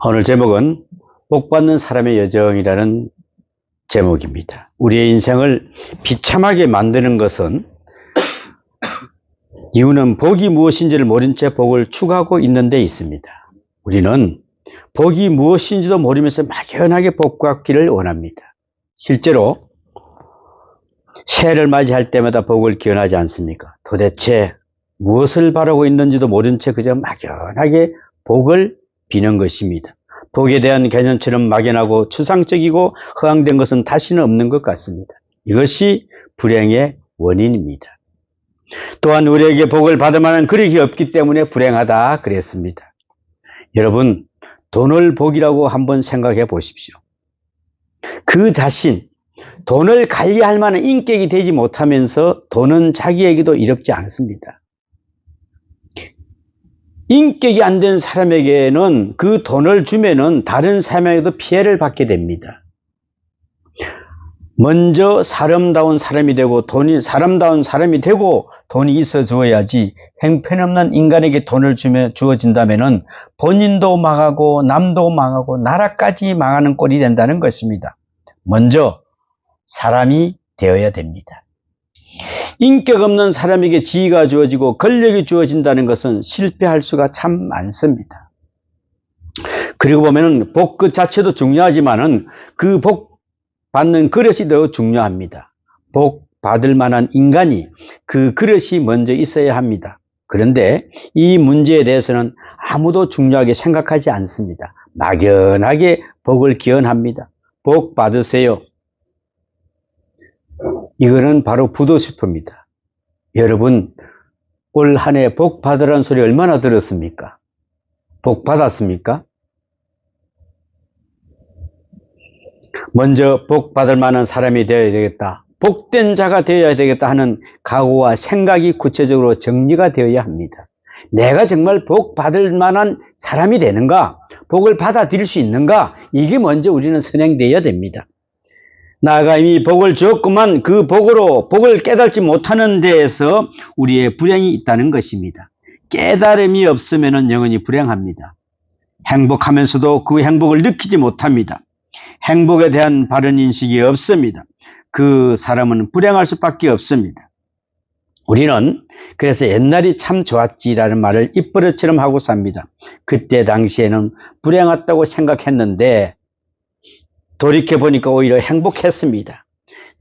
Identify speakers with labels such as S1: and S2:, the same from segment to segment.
S1: 오늘 제목은 복받는 사람의 여정이라는 제목입니다. 우리의 인생을 비참하게 만드는 것은 이유는 복이 무엇인지를 모른 채 복을 추구하고 있는 데 있습니다. 우리는 복이 무엇인지도 모르면서 막연하게 복받기를 원합니다. 실제로 새해를 맞이할 때마다 복을 기원하지 않습니까? 도대체 무엇을 바라고 있는지도 모른 채 그저 막연하게 복을 비는 것입니다. 복에 대한 개념처럼 막연하고 추상적이고 허황된 것은 다시는 없는 것 같습니다. 이것이 불행의 원인입니다. 또한 우리에게 복을 받을 만한 그릇이 없기 때문에 불행하다 그랬습니다. 여러분, 돈을 복이라고 한번 생각해 보십시오. 그 자신, 돈을 관리할 만한 인격이 되지 못하면서 돈은 자기에게도 이롭지 않습니다. 인격이 안 된 사람에게는 그 돈을 주면은 다른 사람에게도 피해를 받게 됩니다. 먼저 사람다운 사람이 되고 사람다운 사람이 되고 돈이 있어 주어야지 형편없는 인간에게 돈을 주어진다면은 본인도 망하고 남도 망하고 나라까지 망하는 꼴이 된다는 것입니다. 먼저 사람이 되어야 됩니다. 인격 없는 사람에게 지위가 주어지고 권력이 주어진다는 것은 실패할 수가 참 많습니다. 그리고 보면은 복 그 자체도 중요하지만은 그 복 받는 그릇이 더 중요합니다. 복 받을 만한 인간이 그 그릇이 먼저 있어야 합니다. 그런데 이 문제에 대해서는 아무도 중요하게 생각하지 않습니다. 막연하게 복을 기원합니다. 복 받으세요. 이거는 바로 부도시프입니다. 여러분, 올 한 해 복 받으라는 소리 얼마나 들었습니까? 복 받았습니까? 먼저 복 받을 만한 사람이 되어야 되겠다. 복된 자가 되어야 되겠다 하는 각오와 생각이 구체적으로 정리가 되어야 합니다. 내가 정말 복 받을 만한 사람이 되는가? 복을 받아들일 수 있는가? 이게 먼저 우리는 선행되어야 됩니다. 나아가 이미 복을 주었구만 그 복으로 복을 깨닫지 못하는 데에서 우리의 불행이 있다는 것입니다. 깨달음이 없으면 영원히 불행합니다. 행복하면서도 그 행복을 느끼지 못합니다. 행복에 대한 바른 인식이 없습니다. 그 사람은 불행할 수밖에 없습니다. 우리는 그래서 옛날이 참 좋았지라는 말을 입버릇처럼 하고 삽니다. 그때 당시에는 불행했다고 생각했는데 돌이켜보니까 오히려 행복했습니다.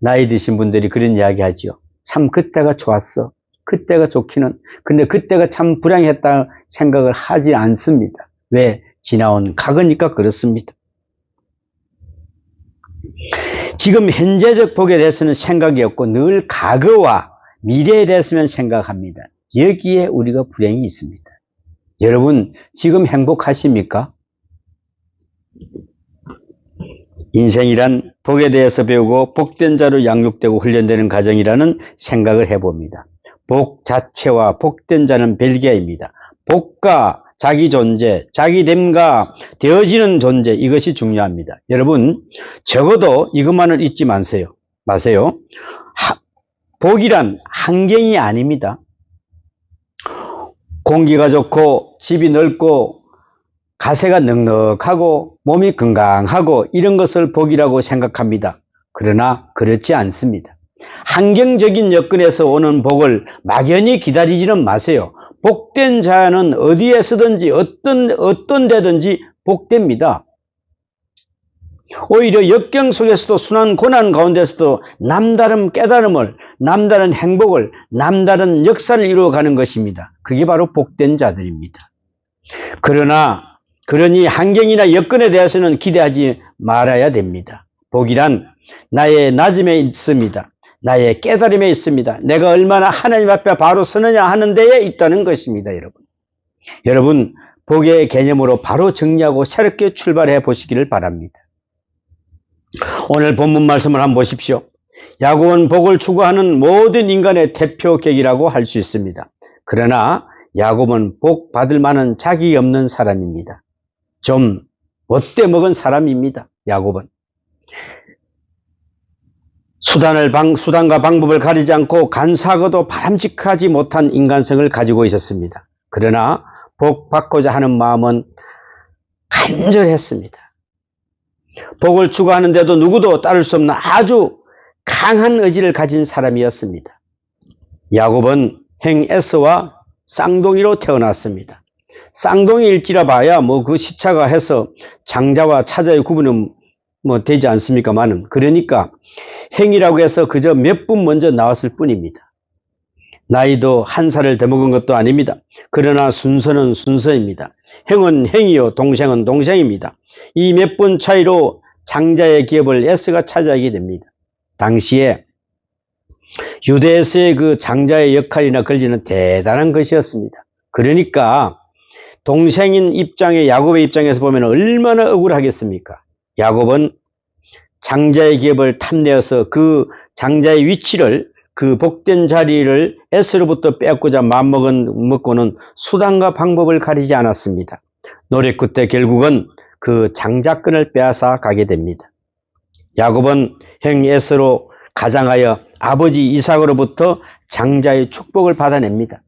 S1: 나이 드신 분들이 그런 이야기 하죠. 참 그때가 좋았어. 그때가 좋기는. 근데 그때가 참 불행했다 생각을 하지 않습니다. 왜? 지나온 과거니까 그렇습니다. 지금 현재적 복에 대해서는 생각이 없고 늘 과거와 미래에 대해서만 생각합니다. 여기에 우리가 불행이 있습니다. 여러분, 지금 행복하십니까? 인생이란 복에 대해서 배우고 복된 자로 양육되고 훈련되는 과정이라는 생각을 해봅니다. 복 자체와 복된 자는 별개입니다. 복과 자기 존재, 자기됨과 되어지는 존재, 이것이 중요합니다. 여러분, 적어도 이것만은 잊지 마세요. 복이란 환경이 아닙니다. 공기가 좋고 집이 넓고 가세가 넉넉하고 몸이 건강하고 이런 것을 복이라고 생각합니다. 그러나 그렇지 않습니다. 환경적인 여건에서 오는 복을 막연히 기다리지는 마세요. 복된 자는 어디에 서든지 어떤 데든지 복됩니다. 오히려 역경 속에서도 순한 고난 가운데서도 남다른 깨달음을, 남다른 행복을, 남다른 역사를 이루어가는 것입니다. 그게 바로 복된 자들입니다. 그러니 환경이나 여건에 대해서는 기대하지 말아야 됩니다. 복이란 나의 낮음에 있습니다. 나의 깨달음에 있습니다. 내가 얼마나 하나님 앞에 바로 서느냐 하는 데에 있다는 것입니다. 여러분, 복의 개념으로 바로 정리하고 새롭게 출발해 보시기를 바랍니다. 오늘 본문 말씀을 한번 보십시오. 야곱은 복을 추구하는 모든 인간의 대표격이라고 할 수 있습니다. 그러나 야곱은 복 받을 만한 자격이 없는 사람입니다. 좀 못돼 먹은 사람입니다. 야곱은 수단과 방법을 가리지 않고 간사하고도 바람직하지 못한 인간성을 가지고 있었습니다. 그러나 복 받고자 하는 마음은 간절했습니다. 복을 추구하는데도 누구도 따를 수 없는 아주 강한 의지를 가진 사람이었습니다. 야곱은 행 에서와 쌍둥이로 태어났습니다. 쌍둥이일지라 봐야 그 시차가 해서 장자와 차자의 구분은 되지 않습니까만은, 그러니까 행이라고 해서 그저 몇 분 먼저 나왔을 뿐입니다. 나이도 한 살을 더 먹은 것도 아닙니다. 그러나 순서는 순서입니다. 행은 행이요 동생은 동생입니다. 이 몇 분 차이로 장자의 기업을 에스가 차지하게 됩니다. 당시에 유대에서의 그 장자의 역할이나 권리는 대단한 것이었습니다. 그러니까 동생인 입장의 야곱의 입장에서 보면 얼마나 억울하겠습니까? 야곱은 장자의 기업을 탐내어서 그 장자의 위치를, 그 복된 자리를 에스로부터 뺏고자 마음먹고는 수단과 방법을 가리지 않았습니다. 노력 끝에 결국은 그 장자권을 빼앗아 가게 됩니다. 야곱은 형 에스로 가장하여 아버지 이삭으로부터 장자의 축복을 받아냅니다.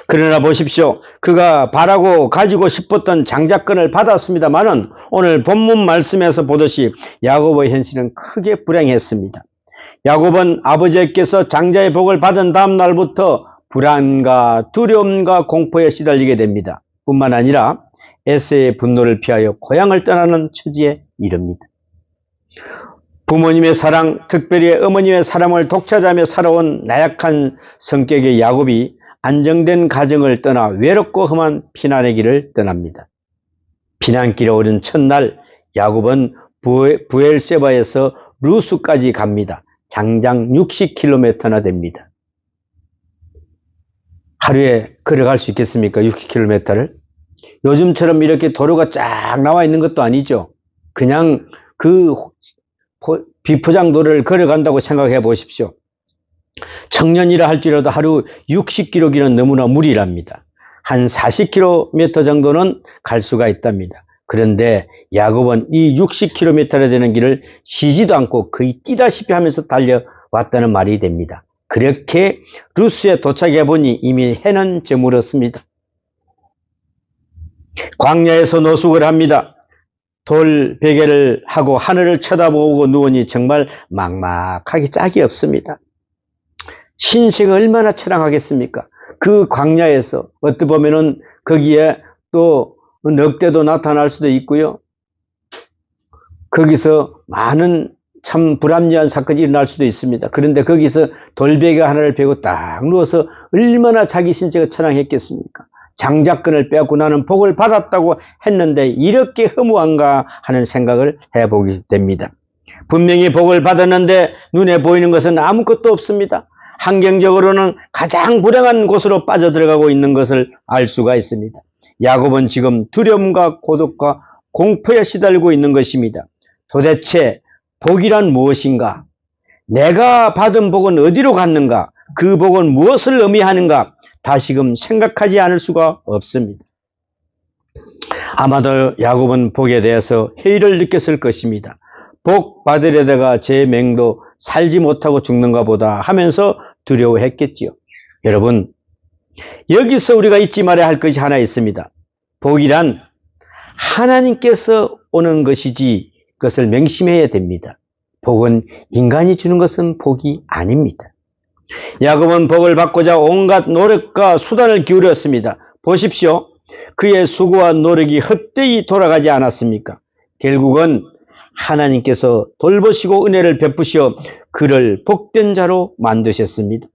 S1: 그러나 보십시오. 그가 바라고 가지고 싶었던 장자권을 받았습니다마는 오늘 본문 말씀에서 보듯이 야곱의 현실은 크게 불행했습니다. 야곱은 아버지께서 장자의 복을 받은 다음 날부터 불안과 두려움과 공포에 시달리게 됩니다. 뿐만 아니라 에서의 분노를 피하여 고향을 떠나는 처지에 이릅니다. 부모님의 사랑, 특별히 어머님의 사랑을 독차지하며 살아온 나약한 성격의 야곱이 안정된 가정을 떠나 외롭고 험한 피난의 길을 떠납니다. 피난길에 오른 첫날 야곱은 부엘세바에서 루스까지 갑니다. 장장 60km나 됩니다. 하루에 걸어갈 수 있겠습니까? 60km를? 요즘처럼 이렇게 도로가 쫙 나와 있는 것도 아니죠. 그냥 그 비포장도로를 걸어간다고 생각해 보십시오. 청년이라 할지라도 하루 60km기는 너무나 무리랍니다. 한 40km 정도는 갈 수가 있답니다. 그런데 야곱은 이 60km나 되는 길을 쉬지도 않고 거의 뛰다시피 하면서 달려왔다는 말이 됩니다. 그렇게 루스에 도착해 보니 이미 해는 저물었습니다. 광야에서 노숙을 합니다. 돌 베개를 하고 하늘을 쳐다보고 누우니 정말 막막하기 짝이 없습니다. 신세가 얼마나 처량하겠습니까? 그 광야에서 어떻게 보면은 거기에 또 늑대도 나타날 수도 있고요. 거기서 많은 참 불합리한 사건이 일어날 수도 있습니다. 그런데 거기서 돌베개 하나를 베고 딱 누워서 얼마나 자기 신세가 처량했겠습니까? 장자권을 빼앗고 나는 복을 받았다고 했는데 이렇게 허무한가 하는 생각을 해보게 됩니다. 분명히 복을 받았는데 눈에 보이는 것은 아무것도 없습니다. 환경적으로는 가장 불행한 곳으로 빠져들어가고 있는 것을 알 수가 있습니다. 야곱은 지금 두려움과 고독과 공포에 시달리고 있는 것입니다. 도대체 복이란 무엇인가? 내가 받은 복은 어디로 갔는가? 그 복은 무엇을 의미하는가? 다시금 생각하지 않을 수가 없습니다. 아마도 야곱은 복에 대해서 회의를 느꼈을 것입니다. 복 받으려다가 제 맹도 살지 못하고 죽는가 보다 하면서 두려워했겠지요. 여러분, 여기서 우리가 잊지 말아야 할 것이 하나 있습니다. 복이란 하나님께서 오는 것이지 그것을 명심해야 됩니다. 복은 인간이 주는 것은 복이 아닙니다. 야곱은 복을 받고자 온갖 노력과 수단을 기울였습니다. 보십시오. 그의 수고와 노력이 헛되이 돌아가지 않았습니까? 결국은 하나님께서 돌보시고 은혜를 베푸시어 그를 복된 자로 만드셨습니다.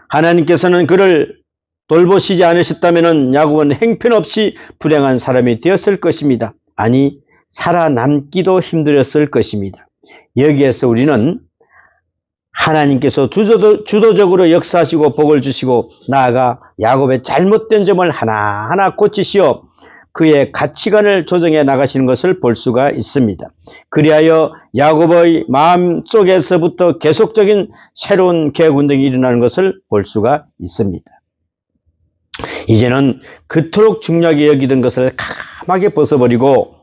S1: 하나님께서는 그를 돌보시지 않으셨다면 야곱은 형편없이 불행한 사람이 되었을 것입니다. 아니, 살아남기도 힘들었을 것입니다. 여기에서 우리는 하나님께서 주도적으로 역사하시고 복을 주시고 나아가 야곱의 잘못된 점을 하나하나 고치시어 그의 가치관을 조정해 나가시는 것을 볼 수가 있습니다. 그리하여 야곱의 마음속에서부터 계속적인 새로운 개혁운동이 일어나는 것을 볼 수가 있습니다. 이제는 그토록 중요하게 여기던 것을 까맣게 벗어버리고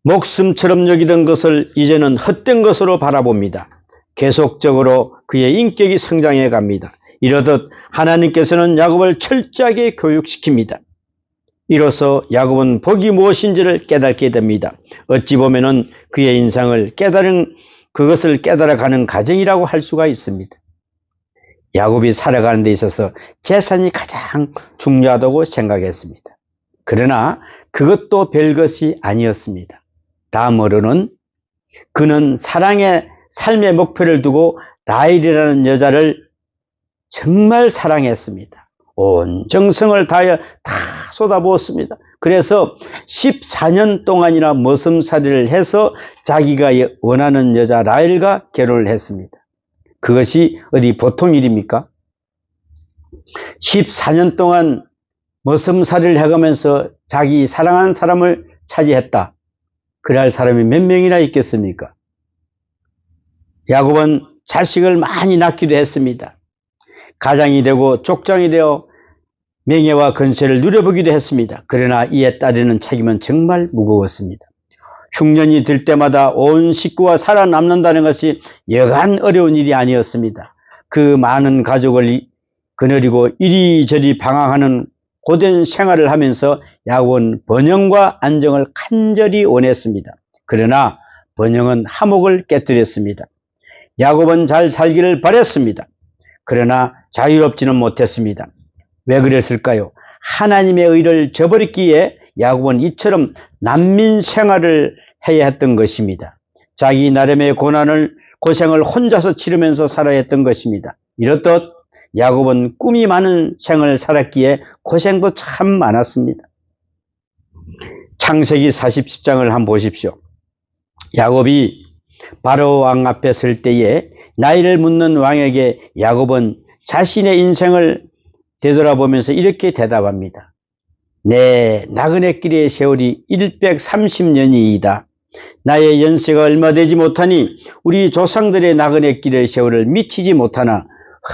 S1: 목숨처럼 여기던 것을 이제는 헛된 것으로 바라봅니다. 계속적으로 그의 인격이 성장해 갑니다. 이러듯 하나님께서는 야곱을 철저하게 교육시킵니다. 이로써 야곱은 복이 무엇인지를 깨닫게 됩니다. 어찌 보면은 그의 인생을 그것을 깨달아가는 과정이라고 할 수가 있습니다. 야곱이 살아가는 데 있어서 재산이 가장 중요하다고 생각했습니다. 그러나 그것도 별것이 아니었습니다. 다음으로는 그는 사랑의 삶의 목표를 두고 라헬이라는 여자를 정말 사랑했습니다. 온 정성을 다하여 다 쏟아부었습니다. 그래서 14년 동안이나 머슴살이를 해서 자기가 원하는 여자 라헬과 결혼을 했습니다. 그것이 어디 보통 일입니까? 14년 동안 머슴살이를 해가면서 자기 사랑하는 사람을 차지했다. 그럴 사람이 몇 명이나 있겠습니까? 야곱은 자식을 많이 낳기도 했습니다. 가장이 되고 족장이 되어 명예와 건세를 누려보기도 했습니다. 그러나 이에 따르는 책임은 정말 무거웠습니다. 흉년이 들 때마다 온 식구가 살아남는다는 것이 여간 어려운 일이 아니었습니다. 그 많은 가족을 거느리고 이리저리 방황하는 고된 생활을 하면서 야곱은 번영과 안정을 간절히 원했습니다. 그러나 번영은 화목을 깨뜨렸습니다. 야곱은 잘 살기를 바랬습니다. 그러나 자유롭지는 못했습니다. 왜 그랬을까요? 하나님의 의를 저버렸기에 야곱은 이처럼 난민 생활을 해야 했던 것입니다. 자기 나름의 고생을 혼자서 치르면서 살아야 했던 것입니다. 이렇듯 야곱은 꿈이 많은 생을 살았기에 고생도 참 많았습니다. 창세기 40장을 한번 보십시오. 야곱이 바로 왕 앞에 설 때에 나이를 묻는 왕에게 야곱은 자신의 인생을 되돌아보면서 이렇게 대답합니다. 내 나그네 길의 세월이 130년이이다. 나의 연세가 얼마 되지 못하니 우리 조상들의 나그네 길의 세월을 미치지 못하나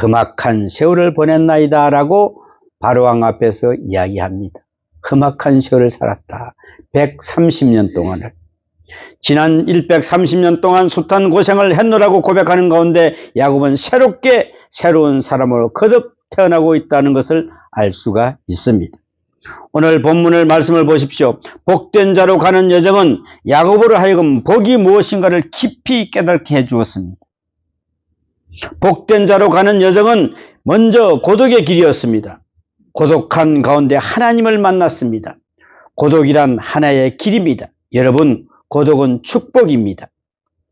S1: 험악한 세월을 보냈나이다 라고 바로왕 앞에서 이야기합니다. 험악한 세월을 살았다. 130년 동안을. 지난 130년 동안 숱한 고생을 했노라고 고백하는 가운데 야곱은 새롭게 새로운 사람으로 거듭 태어나고 있다는 것을 알 수가 있습니다. 오늘 본문을 말씀을 보십시오. 복된 자로 가는 여정은 야곱으로 하여금 복이 무엇인가를 깊이 깨닫게 해주었습니다. 복된 자로 가는 여정은 먼저 고독의 길이었습니다. 고독한 가운데 하나님을 만났습니다. 고독이란 하나의 길입니다. 여러분, 고독은 축복입니다.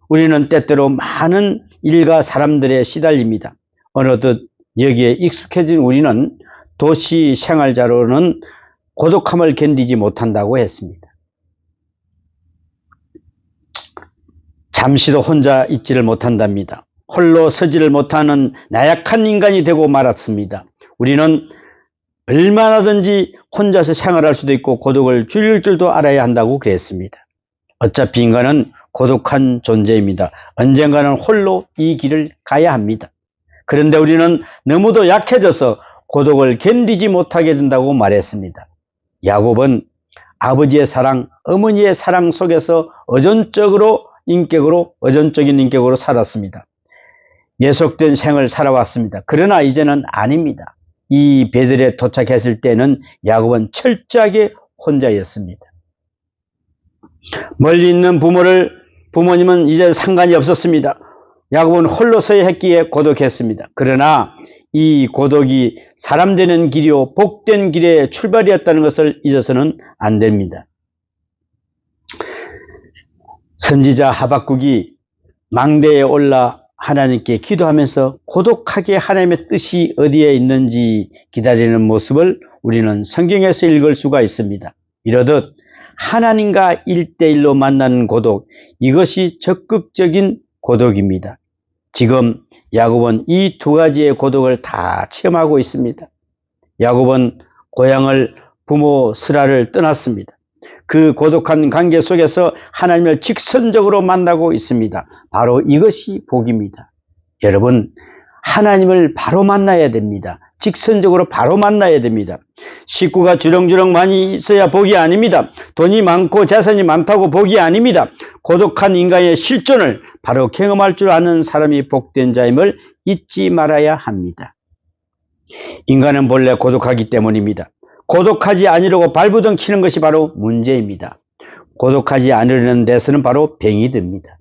S1: 우리는 때때로 많은 일과 사람들에 시달립니다. 어느덧 여기에 익숙해진 우리는 도시 생활자로는 고독함을 견디지 못한다고 했습니다. 잠시도 혼자 있지를 못한답니다. 홀로 서지를 못하는 나약한 인간이 되고 말았습니다. 우리는 얼마나든지 혼자서 생활할 수도 있고 고독을 줄일 줄도 알아야 한다고 그랬습니다. 어차피 인간은 고독한 존재입니다. 언젠가는 홀로 이 길을 가야 합니다. 그런데 우리는 너무도 약해져서 고독을 견디지 못하게 된다고 말했습니다. 야곱은 아버지의 사랑, 어머니의 사랑 속에서 의존적인 인격으로 살았습니다. 예속된 생을 살아왔습니다. 그러나 이제는 아닙니다. 이 베들에 도착했을 때는 야곱은 철저하게 혼자였습니다. 멀리 있는 부모님은 이제 상관이 없었습니다. 야곱은 홀로 서야 했기에 고독했습니다. 그러나 이 고독이 사람 되는 길이요 복된 길의 출발이었다는 것을 잊어서는 안 됩니다. 선지자 하박국이 망대에 올라 하나님께 기도하면서 고독하게 하나님의 뜻이 어디에 있는지 기다리는 모습을 우리는 성경에서 읽을 수가 있습니다. 이러듯 하나님과 1대1로 만나는 고독, 이것이 적극적인 고독입니다. 지금 야곱은 이 두 가지의 고독을 다 체험하고 있습니다. 야곱은 고향을 부모 스라를 떠났습니다. 그 고독한 관계 속에서 하나님을 직선적으로 만나고 있습니다. 바로 이것이 복입니다. 여러분, 하나님을 바로 만나야 됩니다. 직선적으로 바로 만나야 됩니다. 식구가 주렁주렁 많이 있어야 복이 아닙니다. 돈이 많고 재산이 많다고 복이 아닙니다. 고독한 인간의 실존을 바로 경험할 줄 아는 사람이 복된 자임을 잊지 말아야 합니다. 인간은 본래 고독하기 때문입니다. 고독하지 않으려고 발부둥 치는 것이 바로 문제입니다. 고독하지 않으려는 데서는 바로 병이 듭니다.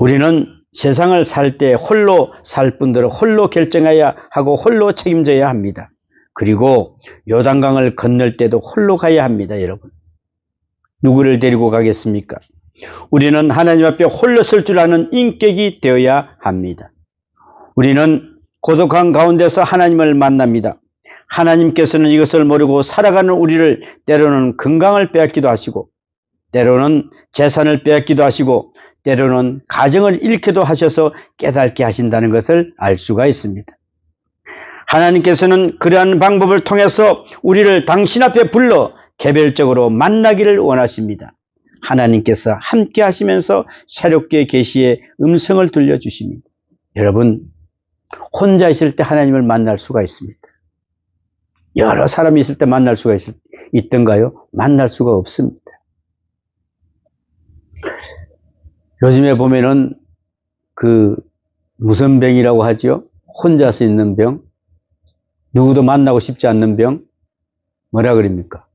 S1: 우리는 세상을 살 때 홀로 살 분들은 홀로 결정해야 하고 홀로 책임져야 합니다. 그리고 요단강을 건널 때도 홀로 가야 합니다, 여러분. 누구를 데리고 가겠습니까? 우리는 하나님 앞에 홀로 설 줄 아는 인격이 되어야 합니다. 우리는 고독한 가운데서 하나님을 만납니다. 하나님께서는 이것을 모르고 살아가는 우리를 때로는 건강을 빼앗기도 하시고, 때로는 재산을 빼앗기도 하시고, 때로는 가정을 잃게도 하셔서 깨닫게 하신다는 것을 알 수가 있습니다. 하나님께서는 그러한 방법을 통해서 우리를 당신 앞에 불러 개별적으로 만나기를 원하십니다. 하나님께서 함께 하시면서 새롭게 계시의 음성을 들려주십니다. 여러분, 혼자 있을 때 하나님을 만날 수가 있습니다. 여러 사람이 있을 때 만날 수가 있던가요? 만날 수가 없습니다. 요즘에 보면은 무슨 병이라고 하죠? 혼자서 있는 병, 누구도 만나고 싶지 않는 병, 뭐라 그럽니까?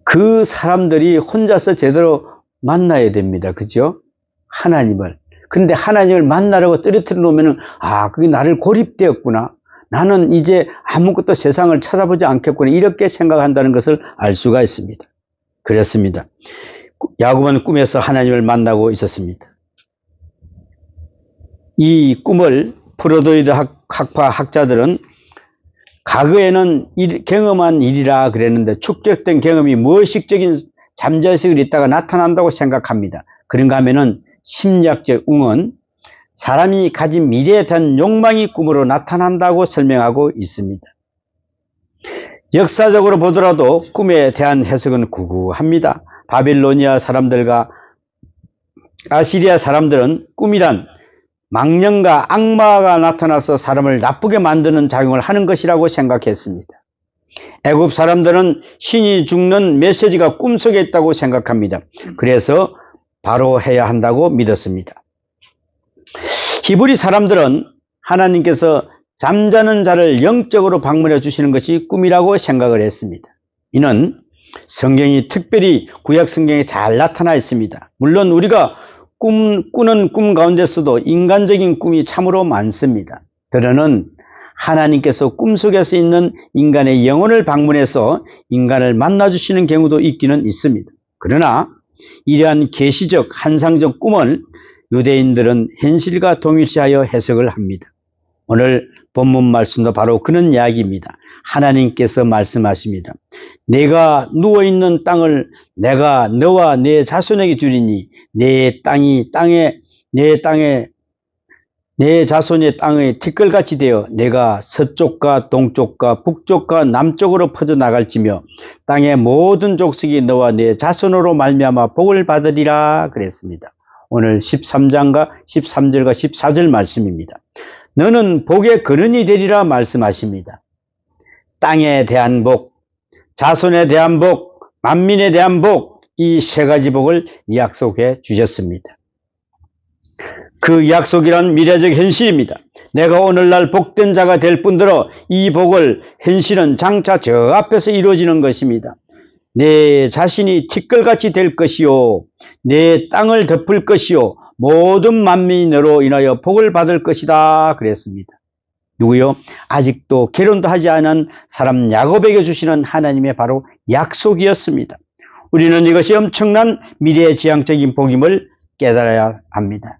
S1: 그 사람들이 혼자서 제대로 만나야 됩니다. 그죠? 하나님을. 근데 하나님을 만나려고 떨어뜨려 놓으면은, 그게 나를 고립되었구나. 나는 이제 아무것도 세상을 찾아보지 않겠구나. 이렇게 생각한다는 것을 알 수가 있습니다. 그렇습니다. 야곱은 꿈에서 하나님을 만나고 있었습니다. 이 꿈을 프로도이드 학파학자들은 과거에는 경험한 일이라 그랬는데 축적된 경험이 무의식적인 잠재의식을 있다가 나타난다고 생각합니다. 그런가 하면은 심리학적 웅은 사람이 가진 미래에 대한 욕망이 꿈으로 나타난다고 설명하고 있습니다. 역사적으로 보더라도 꿈에 대한 해석은 구구합니다. 바빌로니아 사람들과 아시리아 사람들은 꿈이란 망령과 악마가 나타나서 사람을 나쁘게 만드는 작용을 하는 것이라고 생각했습니다. 애굽 사람들은 신이 죽는 메시지가 꿈속에 있다고 생각합니다. 그래서 바로 해야 한다고 믿었습니다. 히브리 사람들은 하나님께서 잠자는 자를 영적으로 방문해 주시는 것이 꿈이라고 생각을 했습니다. 이는 성경이 특별히 구약 성경에 잘 나타나 있습니다. 물론 우리가 꾸는 꿈 가운데서도 인간적인 꿈이 참으로 많습니다. 그러는 하나님께서 꿈속에서 있는 인간의 영혼을 방문해서 인간을 만나주시는 경우도 있기는 있습니다. 그러나 이러한 계시적 환상적 꿈을 유대인들은 현실과 동일시하여 해석을 합니다. 오늘 본문 말씀도 바로 그런 이야기입니다. 하나님께서 말씀하십니다. 내가 누워있는 땅을 내가 너와 내 자손에게 주리니 내 자손의 땅의 티끌같이 되어 내가 서쪽과 동쪽과 북쪽과 남쪽으로 퍼져나갈지며 땅의 모든 족속이 너와 내 자손으로 말미암아 복을 받으리라 그랬습니다. 오늘 13장과 13절과 14절 말씀입니다. 너는 복의 근원이 되리라 말씀하십니다. 땅에 대한 복, 자손에 대한 복, 만민에 대한 복, 이 세 가지 복을 약속해 주셨습니다. 그 약속이란 미래적 현실입니다. 내가 오늘날 복된 자가 될 뿐더러 이 복을 현실은 장차 저 앞에서 이루어지는 것입니다. 내 자신이 티끌같이 될 것이요 내 땅을 덮을 것이요 모든 만민이 너로 인하여 복을 받을 것이다 그랬습니다. 누구요? 아직도 결혼도 하지 않은 사람 야곱에게 주시는 하나님의 바로 약속이었습니다. 우리는 이것이 엄청난 미래지향적인 복임을 깨달아야 합니다.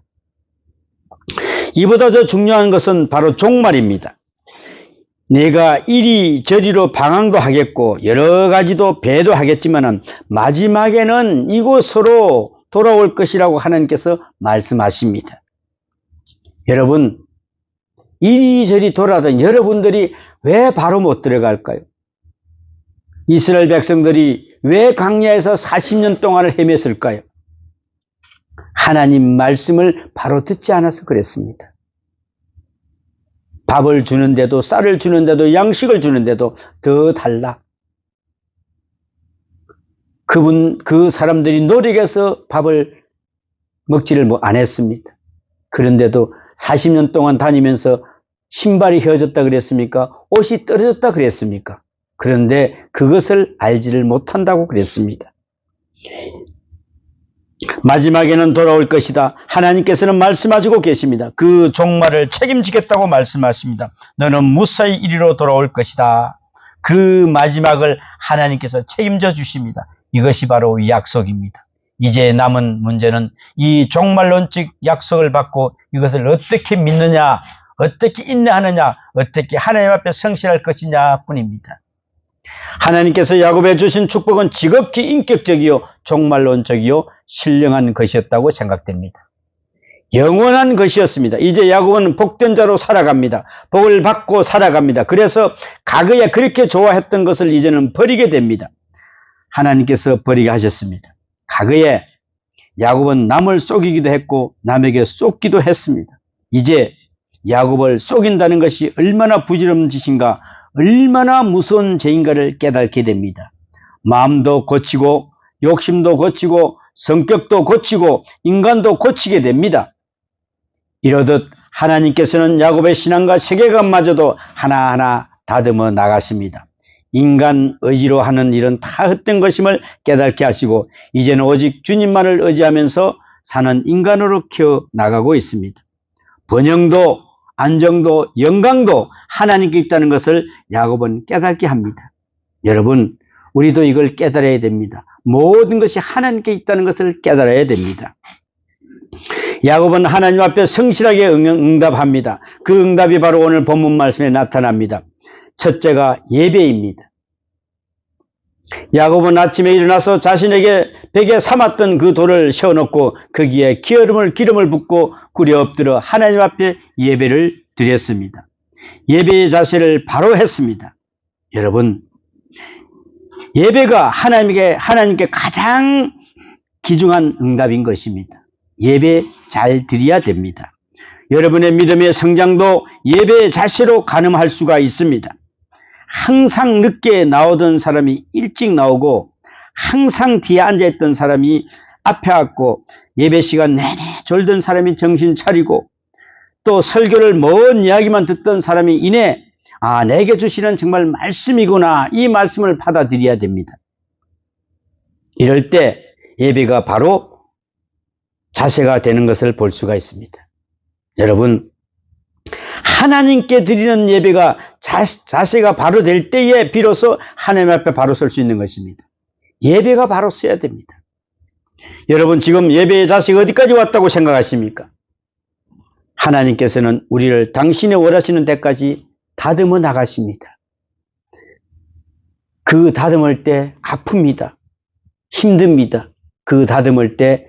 S1: 이보다 더 중요한 것은 바로 종말입니다. 내가 이리저리로 방황도 하겠고 여러 가지도 배도 하겠지만 마지막에는 이곳으로 돌아올 것이라고 하나님께서 말씀하십니다. 여러분, 이리저리 돌아다니 여러분들이 왜 바로 못 들어갈까요? 이스라엘 백성들이 왜 광야에서 40년 동안을 헤맸을까요? 하나님 말씀을 바로 듣지 않아서 그랬습니다. 밥을 주는데도 쌀을 주는데도 양식을 주는데도 더 달라. 그 사람들이 노력해서 밥을 먹지를 안 했습니다. 그런데도 40년 동안 다니면서 신발이 휘어졌다 그랬습니까? 옷이 떨어졌다 그랬습니까? 그런데 그것을 알지를 못한다고 그랬습니다. 마지막에는 돌아올 것이다. 하나님께서는 말씀하시고 계십니다. 그 종말을 책임지겠다고 말씀하십니다. 너는 무사히 이리로 돌아올 것이다. 그 마지막을 하나님께서 책임져 주십니다. 이것이 바로 약속입니다. 이제 남은 문제는 이 종말론적 약속을 받고 이것을 어떻게 믿느냐, 어떻게 인내하느냐, 어떻게 하나님 앞에 성실할 것이냐 뿐입니다. 하나님께서 야곱에 주신 축복은 지극히 인격적이요 종말론적이요 신령한 것이었다고 생각됩니다. 영원한 것이었습니다. 이제 야곱은 복된 자로 살아갑니다. 복을 받고 살아갑니다. 그래서 과거에 그렇게 좋아했던 것을 이제는 버리게 됩니다. 하나님께서 버리게 하셨습니다. 과거에 야곱은 남을 속이기도 했고 남에게 속기도 했습니다. 이제 야곱을 속인다는 것이 얼마나 부질없는 짓인가, 얼마나 무서운 죄인가를 깨닫게 됩니다. 마음도 고치고 욕심도 고치고 성격도 고치고 인간도 고치게 됩니다. 이러듯 하나님께서는 야곱의 신앙과 세계관마저도 하나하나 다듬어 나가십니다. 인간 의지로 하는 일은 다 헛된 것임을 깨닫게 하시고 이제는 오직 주님만을 의지하면서 사는 인간으로 키워나가고 있습니다. 번영도 안정도 영광도 하나님께 있다는 것을 야곱은 깨닫게 합니다. 여러분, 우리도 이걸 깨달아야 됩니다. 모든 것이 하나님께 있다는 것을 깨달아야 됩니다. 야곱은 하나님 앞에 성실하게 응답합니다. 그 응답이 바로 오늘 본문 말씀에 나타납니다. 첫째가 예배입니다. 야곱은 아침에 일어나서 자신에게 베개 삼았던 그 돌을 세워놓고 거기에 기름을 붓고 굴에 엎드려 하나님 앞에 예배를 드렸습니다. 예배의 자세를 바로 했습니다. 여러분, 예배가 하나님께 가장 귀중한 응답인 것입니다. 예배 잘 드려야 됩니다. 여러분의 믿음의 성장도 예배의 자세로 가늠할 수가 있습니다. 항상 늦게 나오던 사람이 일찍 나오고 항상 뒤에 앉아있던 사람이 앞에 앉고 예배 시간 내내 졸던 사람이 정신 차리고 또 설교를 먼 이야기만 듣던 사람이 이내 내게 주시는 정말 말씀이구나, 이 말씀을 받아들여야 됩니다. 이럴 때 예배가 바로 자세가 되는 것을 볼 수가 있습니다. 여러분, 하나님께 드리는 예배가 자세가 바로 될 때에 비로소 하나님 앞에 바로 설 수 있는 것입니다. 예배가 바로 서야 됩니다. 여러분, 지금 예배의 자세가 어디까지 왔다고 생각하십니까? 하나님께서는 우리를 당신의 원하시는 데까지 다듬어 나가십니다. 그 다듬을 때 아픕니다. 힘듭니다. 그 다듬을 때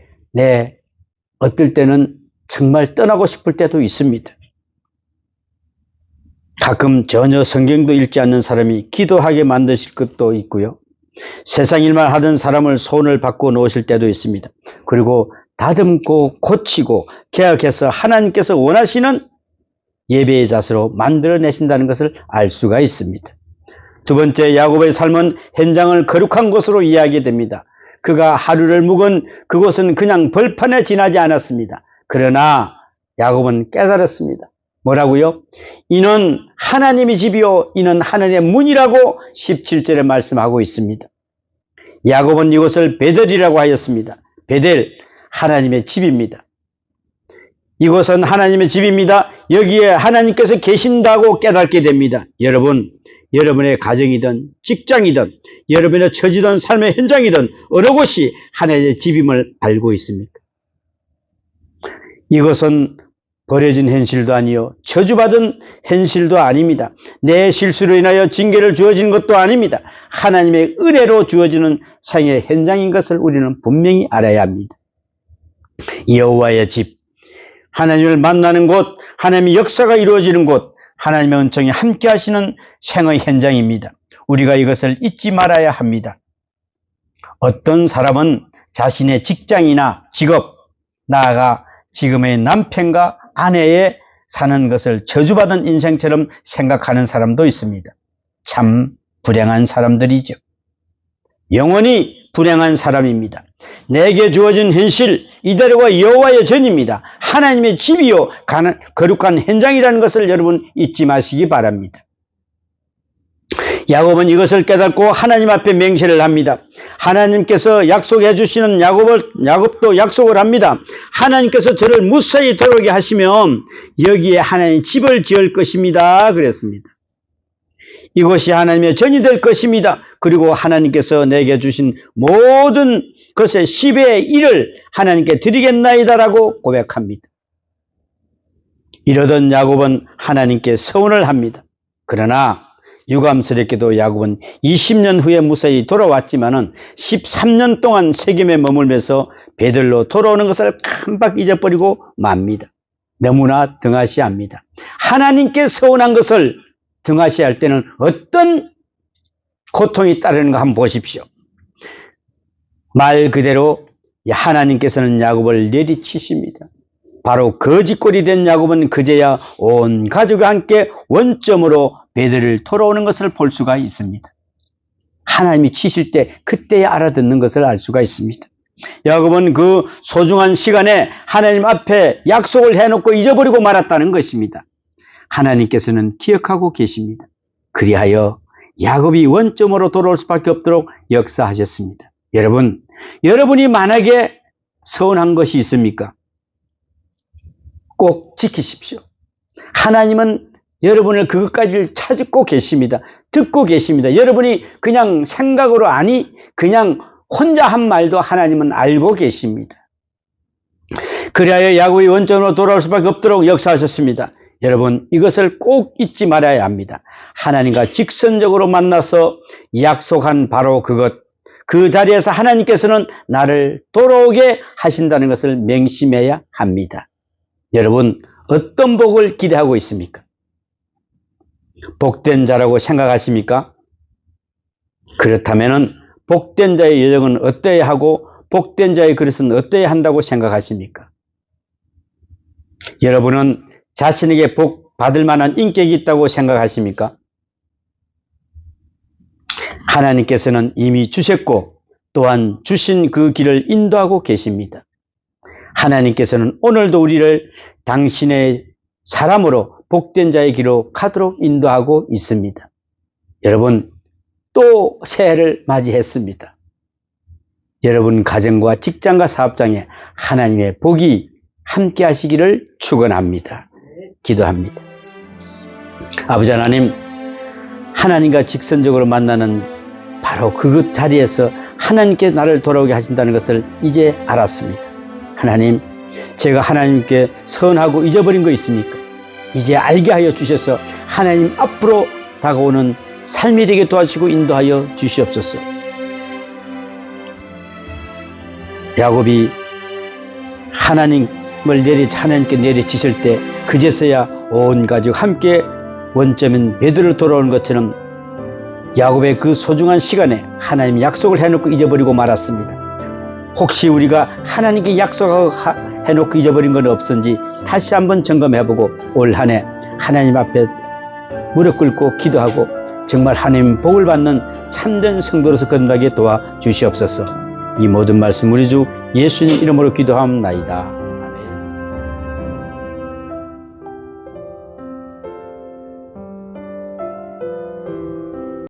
S1: 어떨 때는 정말 떠나고 싶을 때도 있습니다. 가끔 전혀 성경도 읽지 않는 사람이 기도하게 만드실 것도 있고요. 세상 일만 하던 사람을 손을 바꿔 놓으실 때도 있습니다. 그리고 다듬고 고치고 개혁해서 하나님께서 원하시는 예배의 자세로 만들어내신다는 것을 알 수가 있습니다. 두 번째, 야곱의 삶은 현장을 거룩한 곳으로 이해하게 됩니다. 그가 하루를 묵은 그곳은 그냥 벌판에 지나지 않았습니다. 그러나 야곱은 깨달았습니다. 뭐라고요? 이는 하나님의 집이요 이는 하나님의 문이라고 17절에 말씀하고 있습니다. 야곱은 이곳을 베델이라고 하였습니다. 베델, 하나님의 집입니다. 이곳은 하나님의 집입니다. 여기에 하나님께서 계신다고 깨닫게 됩니다. 여러분, 여러분의 가정이든 직장이든 여러분의 처지든 삶의 현장이든 어느 곳이 하나님의 집임을 알고 있습니까? 이것은 버려진 현실도 아니요 저주받은 현실도 아닙니다. 내 실수로 인하여 징계를 주어지는 것도 아닙니다. 하나님의 은혜로 주어지는 생의 현장인 것을 우리는 분명히 알아야 합니다. 여호와의 집, 하나님을 만나는 곳, 하나님의 역사가 이루어지는 곳, 하나님의 은총이 함께 하시는 생의 현장입니다. 우리가 이것을 잊지 말아야 합니다. 어떤 사람은 자신의 직장이나 직업, 나아가 지금의 남편과 아내에 사는 것을 저주받은 인생처럼 생각하는 사람도 있습니다. 참 불행한 사람들이죠. 영원히 불행한 사람입니다. 내게 주어진 현실, 이대로가 여호와의 전입니다. 하나님의 집이요 거룩한 현장이라는 것을 여러분 잊지 마시기 바랍니다. 야곱은 이것을 깨닫고 하나님 앞에 맹세를 합니다. 하나님께서 약속해 주시는 야곱도 약속을 합니다. 하나님께서 저를 무사히 돌아오게 하시면 여기에 하나님 집을 지을 것입니다. 그랬습니다. 이것이 하나님의 전이 될 것입니다. 그리고 하나님께서 내게 주신 모든 것의 10의 1을 하나님께 드리겠나이다라고 고백합니다. 이러던 야곱은 하나님께 서원을 합니다. 그러나 유감스럽게도 야곱은 20년 후에 무사히 돌아왔지만은 13년 동안 세겜에 머물면서 베들로 돌아오는 것을 깜빡 잊어버리고 맙니다. 너무나 등하시합니다. 하나님께 서원한 것을 등하시할 때는 어떤 고통이 따르는가 한번 보십시오. 말 그대로 하나님께서는 야곱을 내리치십니다. 바로 거짓골이 된 야곱은 그제야 온 가족과 함께 원점으로 베들을 돌아오는 것을 볼 수가 있습니다. 하나님이 치실 때 그때야 알아듣는 것을 알 수가 있습니다. 야곱은 그 소중한 시간에 하나님 앞에 약속을 해놓고 잊어버리고 말았다는 것입니다. 하나님께서는 기억하고 계십니다. 그리하여 야곱이 원점으로 돌아올 수밖에 없도록 역사하셨습니다. 여러분, 여러분이 만약에 서운한 것이 있습니까? 꼭 지키십시오. 하나님은 여러분을 그것까지를 찾고 계십니다. 듣고 계십니다. 여러분이 그냥 생각으로 그냥 혼자 한 말도 하나님은 알고 계십니다. 그리하여 야곱이 원점으로 돌아올 수밖에 없도록 역사하셨습니다. 여러분, 이것을 꼭 잊지 말아야 합니다. 하나님과 직선적으로 만나서 약속한 바로 그 자리에서 하나님께서는 나를 돌아오게 하신다는 것을 명심해야 합니다. 여러분, 어떤 복을 기대하고 있습니까? 복된 자라고 생각하십니까? 그렇다면 복된 자의 여정은 어떠해야 하고 복된 자의 그릇은 어떠해야 한다고 생각하십니까? 여러분은 자신에게 복 받을 만한 인격이 있다고 생각하십니까? 하나님께서는 이미 주셨고 또한 주신 그 길을 인도하고 계십니다. 하나님께서는 오늘도 우리를 당신의 사람으로 복된 자의 길로 가도록 인도하고 있습니다. 여러분, 또 새해를 맞이했습니다. 여러분 가정과 직장과 사업장에 하나님의 복이 함께 하시기를 축원합니다. 기도합니다. 아버지 하나님, 하나님과 직선적으로 만나는 바로 그 자리에서 하나님께 나를 돌아오게 하신다는 것을 이제 알았습니다. 하나님, 제가 하나님께 선하고 잊어버린 거 있습니까? 이제 알게 하여 주셔서 하나님 앞으로 다가오는 삶이 되게 도와주시고 인도하여 주시옵소서. 야곱이 하나님께 내리치실 때 그제서야 온 가족 함께 원점인 베들로 돌아오는 것처럼 야곱의 그 소중한 시간에 하나님이 약속을 해놓고 잊어버리고 말았습니다. 혹시 우리가 하나님께 약속해놓고 잊어버린 건 없은지 다시 한번 점검해보고 올 한 해 하나님 앞에 무릎 꿇고 기도하고 정말 하나님 복을 받는 참된 성도로서 건너게 도와주시옵소서. 이 모든 말씀 우리 주 예수님 이름으로 기도하옵나이다.